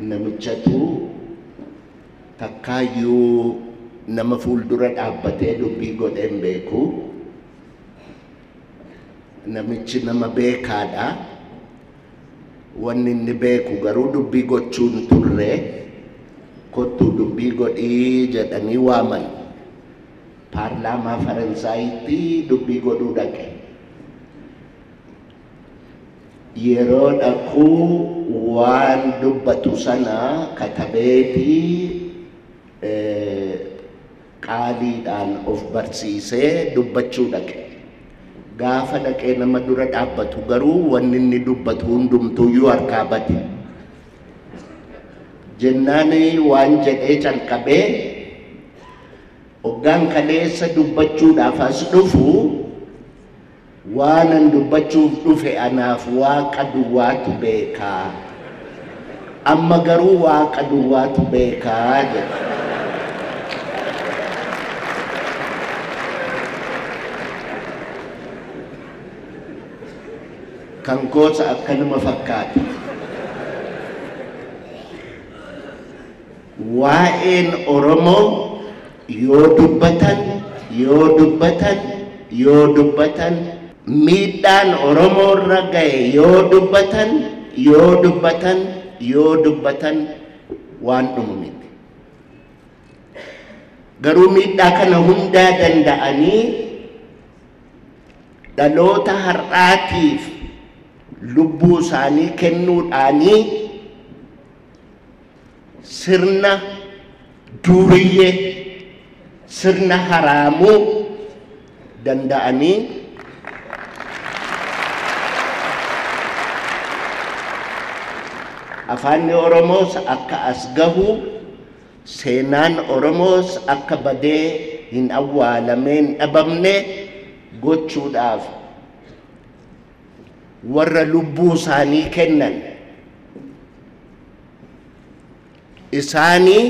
namichatu takkaayyuu nama fuuldura dhaabbatee dubbii godheen beeku. Namichi nama beekaadha. Wanni inni beeku garuu dubbii gochuun turre kottu dubbii godhii jedhanii waaman. Paarlaamaa Faransaayitti dubbii godhuu dhaqe. Yeroo dhaquu waan dubbatu sana katabeetii qaaliidhaan of barsiisee dubbachuu dhaqe. Gaafa dhaqee nama dura dhaabbatu garuu wanni inni dubbatu hundumtuuyyuu harkaa bade. Jennaani waan jedhee calqabee hoggaan kaleessa dubbachuudhaaf as dhufu waanan dubbachuuf dhufe anaaf Waaqa duwwaatu beekaa. Amma garuu Waaqa duwwaatu beekaa jedha. Kan gosa akka nama fakkaata. Waa'een Oromoo yoo dubbatan miidhaan Oromoo irra ga'e yoo dubbatan waan dhumu miti. Garuu miidhaa kana hundaa danda'anii dhaloota har'aatiif lubbuu isaanii kennuudhaanii sirna duriyyee sirna haraamuu danda'anii afaanni Oromoos akka as gahu seenaan Oromoos akka badee hin awwaalameen dhabamne gochuudhaaf warra lubbuu isaanii kennan isaanii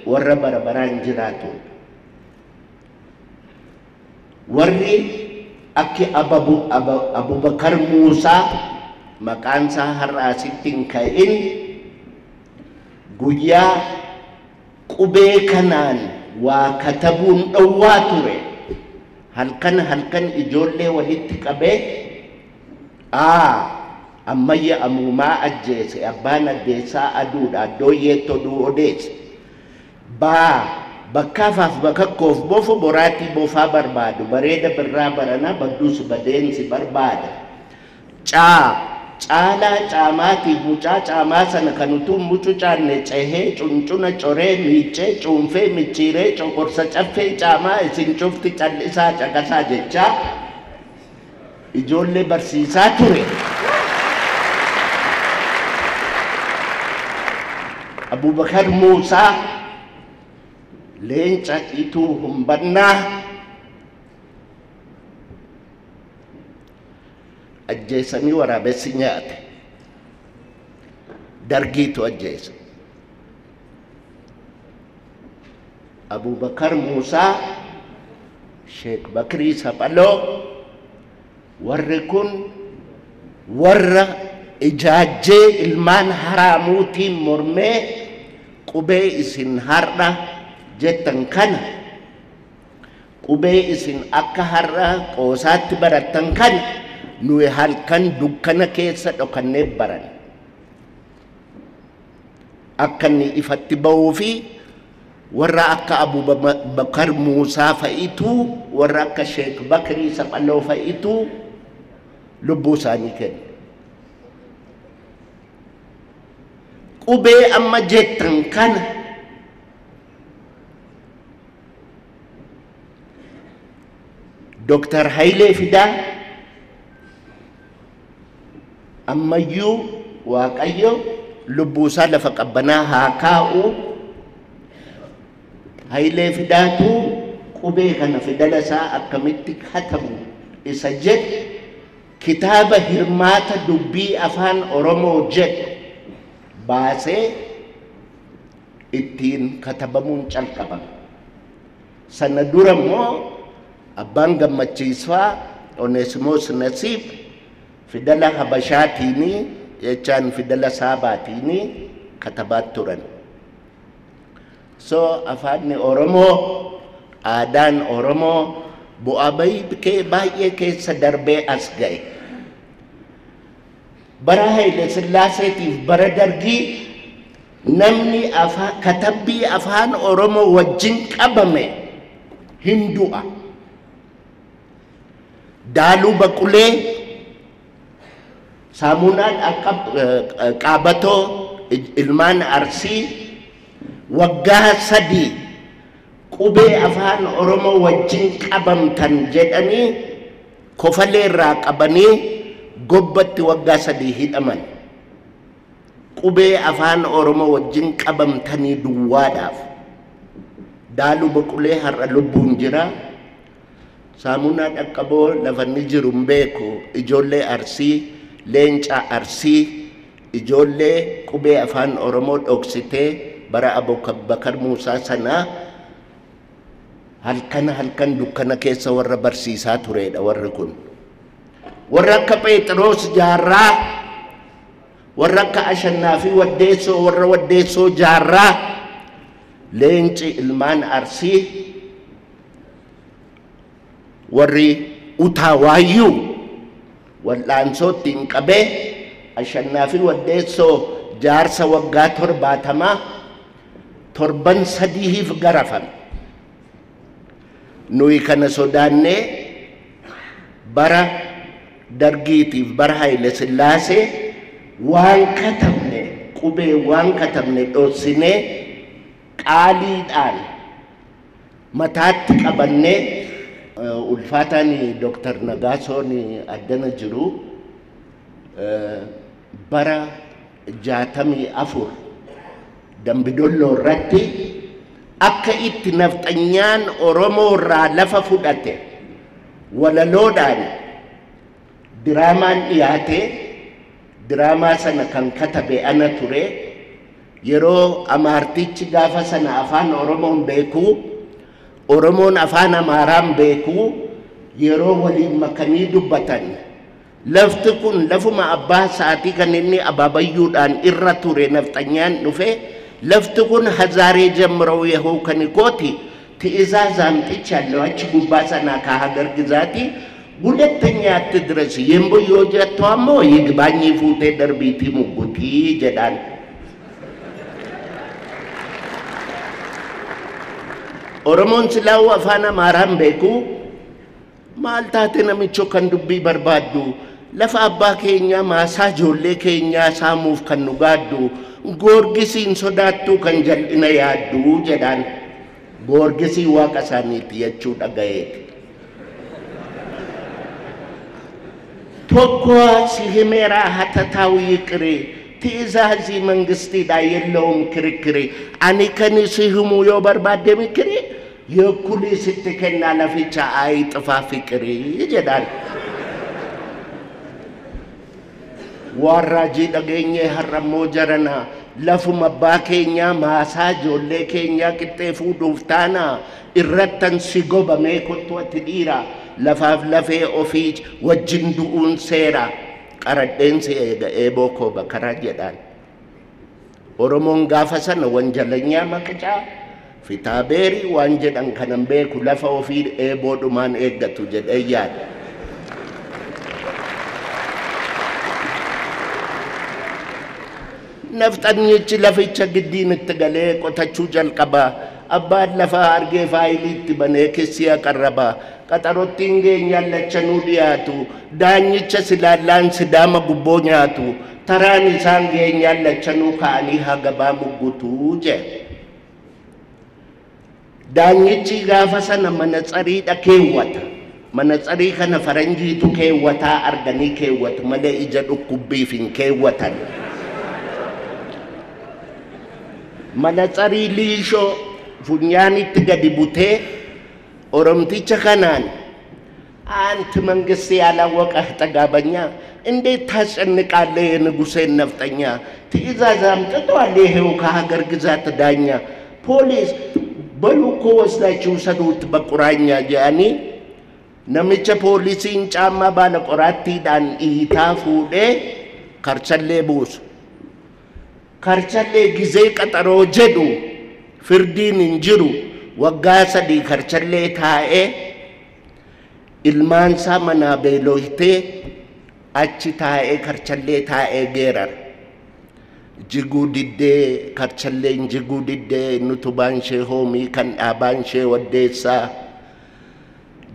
warra barabaraan jiraatu warri akki Abubakar Muusaa maqaan isaa har'aasitti hin ka'in guyyaa qubee kanaan waa katabuun dhowwaa ture. Halkan ijoollee walitti qabee ammayya amuumaa ajjeese abbaan addeessaa aduudha addooyyeetti oduu odeesse bakkaafaaf bakakkoof bofu boraatii bofaa barbaadu bareeda birraa barana badduus badeensi barbaada caalaa caamaatiif mucaa caamaa sana kan utuu mucucaanne cehee cuncuna coree miicee cuunfee micciiree coqorsa caffee caamaa isin cufti callisaa caqasaa jechaa ijoollee barsiisaa ture. Abubakar Muusaa leenca ituu humbannaa ajjeesanii waraabessi nyaate. Dargiitu ajjeese. Abubakar Muusaa, Sheek Bakrii Saphaloo warri kun warra ijaajjee ilmaan haraamuutiin mormee qubee isin har'a jettan kana qubee isin akka har'a qoosaatti barattan kana nuyi halkan dukkana keessa dhokannee baran akka inni ifatti ba'uu fi warra akka Abubakar Muusaa fa'itu warra akka Sheek Bakrii Saphaloo fa'itu lubbuu isaanii kenna. Qubee amma jettan kana Dr. Hayilee Fidaa ammayyuu Waaqayyo lubbuu isaa lafa qabbanaa haa kaa'u. Hayilee Fidaatu qubee kana fidala isaa akkamitti katabu isa jedhe kitaaba hirmaata dubbii afaan Oromoo jedhu baasee ittiin katabamuun calqabame. Sana dura immoo abbaan Gammachiisfaa Oneesimoos Nasiib fidala habashaatiini jechaan fidala saabaatiini katabaat turan. So afaanni Oromoo aadaan Oromoo bu'aa baay'ee keessa darbee as ga'e. Bara Haile Sillaaseetiif bara Dargii namni katabbii afaan Oromoo wajjin qabame hin du'a. Daaluu Baqulee, Saamunaan Qaabatoo, ilmaan Arsii waggaa 3 qubee afaan Oromoo wajjin qabamtan jedhanii kofalee irraa qabanii gobbatti waggaa 3 hidhaman. Qubee afaan Oromoo wajjin qabamtanii duwwaadhaaf. Daaluu Baqulee har'a lubbuun jira. Saamunaa Dhaqqaboo lafanni jiru hin beeku. Ijoollee Arsii, Leencaa Arsii, ijoollee qubee afaan Oromoo dhoksitee bara Abubakar Muusaa sanaa halkan dukkana keessa warra barsiisaa turedha warri kun. Warra akka Phexros Jaarraa, warra akka Ashannaa fi Waddeessoo, warra Waddeessoo Jaarraa, Leenci ilmaan Arsii, warri Utaawayyuu wal'aansootti hin qabee Ashannaa fi Waddeessoo jaarsa waggaa 70 torban 3 garafan. Nuyi kana sodaannee bara Dargiitiif bara Haile Sillaasee waan katabne qubee waan katabne dhoossinee qaaliidhaan mataatti qabannee ulfaataan Dr. Nagaasoon addana jiru bara 64 Dambidolloo irratti akka itti nafxanyaan Oromoo irraa lafa fudhate walaloodhaan diraamaan dhiyaate. Diraamaa sana kan katabe ana ture. Yeroo Amaartichi gaafa sana afaan Oromoon beeku, Oromoon afaan Amaaraan beeku, yeroo waliin makanii dubbatan. Lafti kun lafuma abbaa saatii kan inni abaabayyuudhaan irra ture nafxanyaan dhufe. Lafti kun Hazaaree ጀምረው ይኸው ከኒኮቲ ትእዛዝ አምጥቻለሁ አች ጉባሳና ከሀገር ግዛቲ ሁለተኛ አትድረስ የምቦዮ ጀቷሞ ይግባኝ ፉቴ ደርቢቲ ሙጉቲ ጀዳን ኦሮሞን ስላው አፋና ማራም ቤኩ ማልታቴ ነምቾ ከንዱቢ በርባዱ ለፋ አባ ኬኛ ማሳ ጆሌ ኬኛ ሳሙፍ ከኑጋዱ Gorgisiin sodaattuu kan jal'ina yaadduu jedhaan gorgisii waaqa isaaniitti jechuu dhagayeeti. Tokko si himeeraa hatataa'u yiqiree ti'izaazii mangistiidhaa yellowum kirikiree ani kan si himuu yoo barbaadde mikiree yeekkulii sitti kennaa laficha ayi xifaa fiqiree jedhaan. Warraajii dhageenyee har'ammoo jaranaa lafuma abbaa keenyaa maasaa ijoollee keenyaa qixxee fuudhuuf taanaa irrattan si gobamee kottu ati dhiira lafaaf lafee ofii wajjin du'uun seera qaradheensi eega eeboo koo bakaraa jedhaan. Oromoon gaafa sana wanjalanyaa maqicaa fitaabeerii waan jedhan kanan beeku lafa ofii eeboodhumaan eeggatu jedhee yaada. Nafxanyichi laficha giddiin itti galee qotachuu jalqaba. Abbaan lafaa argee faayiliitti banee kessiyaa qarraba. Qaxarottiin geenyaan lachanuu dhiyaatu. Daanyicha silaallaan sidaama gubboo nyaatu. Taraan isaan geenyaan lachanuu ka'anii hagabaa muggutuu je. Daanyichi gaafa sana manatsariidha keewwata. Manatsarii kana faranjiitu keewwataa arganii keewwatu malee ija dhukkubbiif hin keewwatan. Manatsarii liishoo funyaanitti gadi butee Oromticha kanaan anti መንግስት ያላወቀህ ጠጋበኛ እንዴት ታስጨንቃለህ የንጉሴን ነፍጠኛ ትእዛዝ አምጥቷል ይሄው ከሀገር ግዛት ዳኛ ፖሊስ በሉ እኮ ወስዳችሁ ሰዱት በቁራኛ ጃኒ namicha poolisiin caammaa baala qoraattiidhaan dhiitaa fuudhee karchallee buusu. Karchallee gizee qaxaroo jedhu firdiin hin jiru waggaa 3 karchallee taa'ee ilmaansaa manaa beelooftee achi taa'ee karchallee taa'ee geerar. Jiguu diddee karchalleen jiguu diddee nutubaan ishee hoomii kan dhaabaan ishee waddeessaa.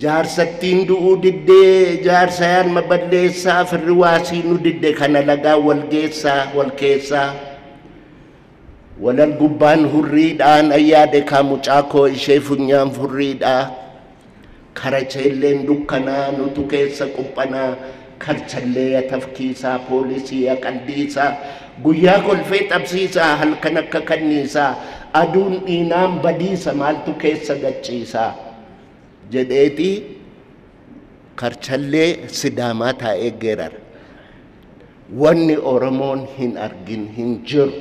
Jaarsattiin du'uu diddee jaarsayaan maballeessaa firri waasii nu didde kana lagaa walgeessaa walkeessaa. Walal gubbaan hurriidhaan ayyaade kaamucaa koo ishee funyaan furriidhaa. Karacheelleen dukkanaa nutu keessa quphanaa. Karchallee atafkiisaa poolisii aqaldiisaa. Guyyaa kolfee xabsiisaa halkan akka kanniisaa. Aduun dhiinaan badiisa maaltu keessa gachiisaa. Jedheeti karchallee sidaamaa taa'ee geerar. Wanni Oromoon hin argin hin jiru.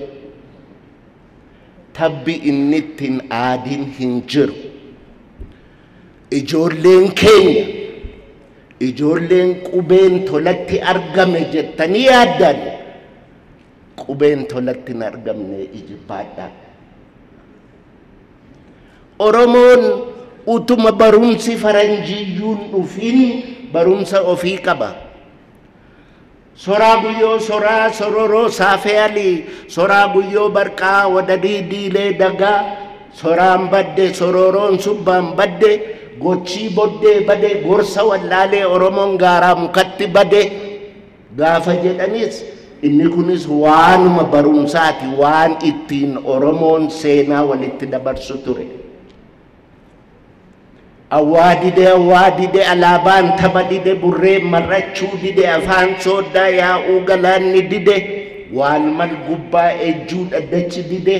Tabbi inni ittiin aadin hin jiru. Ijoolleen keenya ijoolleen qubeen tolatti argame jettanii yaaddan qubeen tolatti hin argamne ijibbaadha. Oromoon utuma barumsi faranjiyyuun dhufin barumsa ofii qaba. Soraa guyyoo soraa sororoo saafee alii soraa guyyoo barqaa wadadii diilee dagaa soraan badde sororoon subbaan badde gochii boddee bade gorsa wallaalee Oromoon gaaraa mukatti bade gaafa jedhanis inni kunis waanuma barumsaati waan ittiin Oromoon seenaa walitti dabarsu ture. Awwaadide alaabaan tapha dide burree marrachuu dide afaan sooddaa yaa'uu galaanni dide waalmal gubbaa ejjuu dhaddachi dide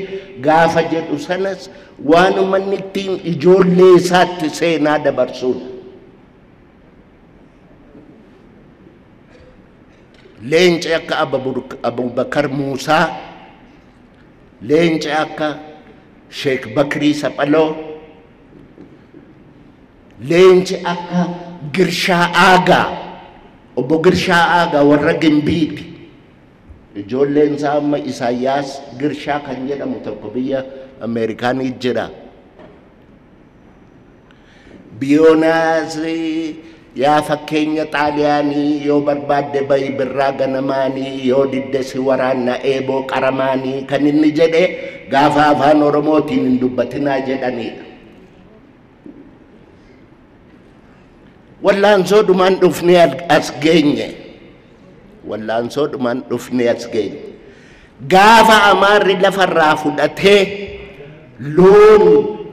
gaafa jedhu sanas waanuma inni ittiin ijoollee isaatti seenaa dabarsuudha. Leenci akka Abubakar Muusaa, leenci akka Sheek Bakrii Saphaloo, leenci akka Girshaa Aagaa, obbo Girshaa Aagaa warra Gimbiiti. Ijoolleen isaa amma Isaayyaas Girshaa kan jedhamu tokko biyya Ameerikaanii jira. Biyoonaas yaa fakkeenya Xaaliyaanii yoo barbaadde bayi birraa ganamaanii yoo didde si waraanna eeboo qaramaanii kan inni jedhe gaafa afaan Oromootiin hin dubbatinaa jedhanidha. Wallaansoo dhumaan dhufnee as geenye. Wallaansoo dhumaan dhufnee as geenye. Gaafa Amaarri lafarraa fudhatee loon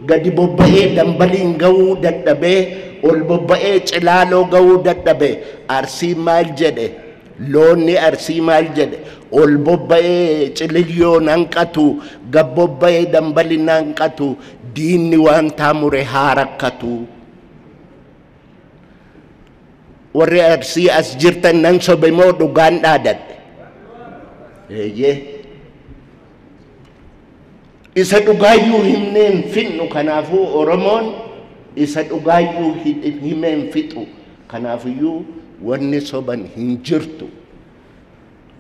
gadi bobba'ee dambaliin ga'uu dadhabee ol bobba'ee cilaaloo ga'uu dadhabee Arsiin maal jedhe? Loonni Arsii maal jedhe? Ol bobba'ee ciliyyoon hanqatu gad bobba'ee dambaliin hanqatu diinni waan taamure haa rakkatu. Warri Arsii as jirtan nan sobe moo dhugaan dhaadadhe? Eeyyee. Isa dhugaayyuu himneen finnu kanaafuu Oromoon isa dhugaayyuu himeen fixu kanaafiyyuu wanni soban hin jirtu.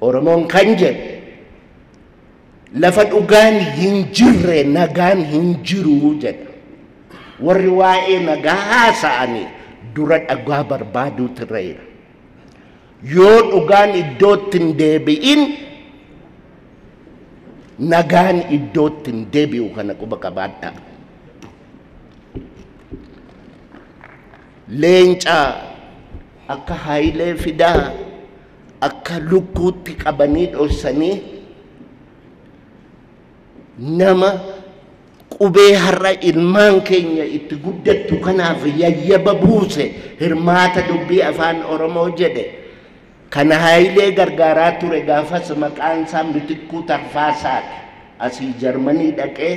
Oromoon kan jedhe lafa dhugaan hin jirre nagaan hin jiru jedha. Warri waa'ee nagaa haasa'anii dura dhagaa barbaaduu tirreera. Yoo dhugaan iddootti hin deebi'in nagaan iddootti hin deebi'u kana quba qabaadhaa. Leenca akka Haayilee Fidaa akka lukkuutti qabanii dhoksanii nama qubee har'a ilmaan keenya itti guddattu kanaaf yayyaba buuse hirmaata dubbii afaan Oromoo jedhe kana Haayilee gargaaraa ture gaafas maqaan isaa Mitikkuu Tarfaasaati. Asii Jarmanii dhaqee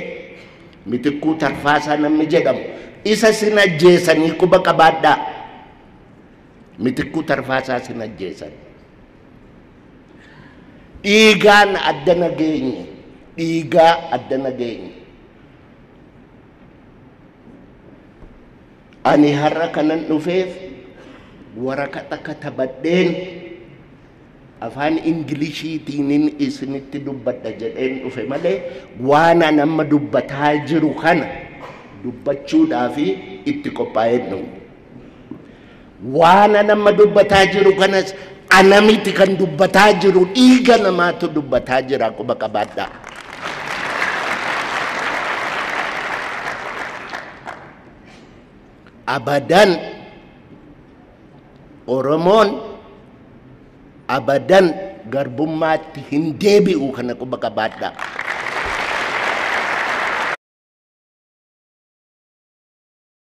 Mitikkuu Tarfaasaa namni jedhamu isa sin ajjeesanii quba qabaadhaa. Mitikkuu Tarfaasaa sin ajjeesan. Dhiigaan adda nageenye, dhiigaa adda nageenye. Ani har'a kanan dhufeef waraqata katabadheen afaan Ingiliishiitiin isinitti dubbadha jedheen dhufe malee waan an amma dubbataa jiru kana dubbachuudhaaf itti qophaa'een dhufe. Waan an amma dubbataa jiru kanas ana miti kan dubbataa jiru, dhiiga namaatu dubbataa jira. Quba qabaadhaa. Abadan Oromoon abadan garbummaatti hin deebi'u, kana quba qabaadhaa.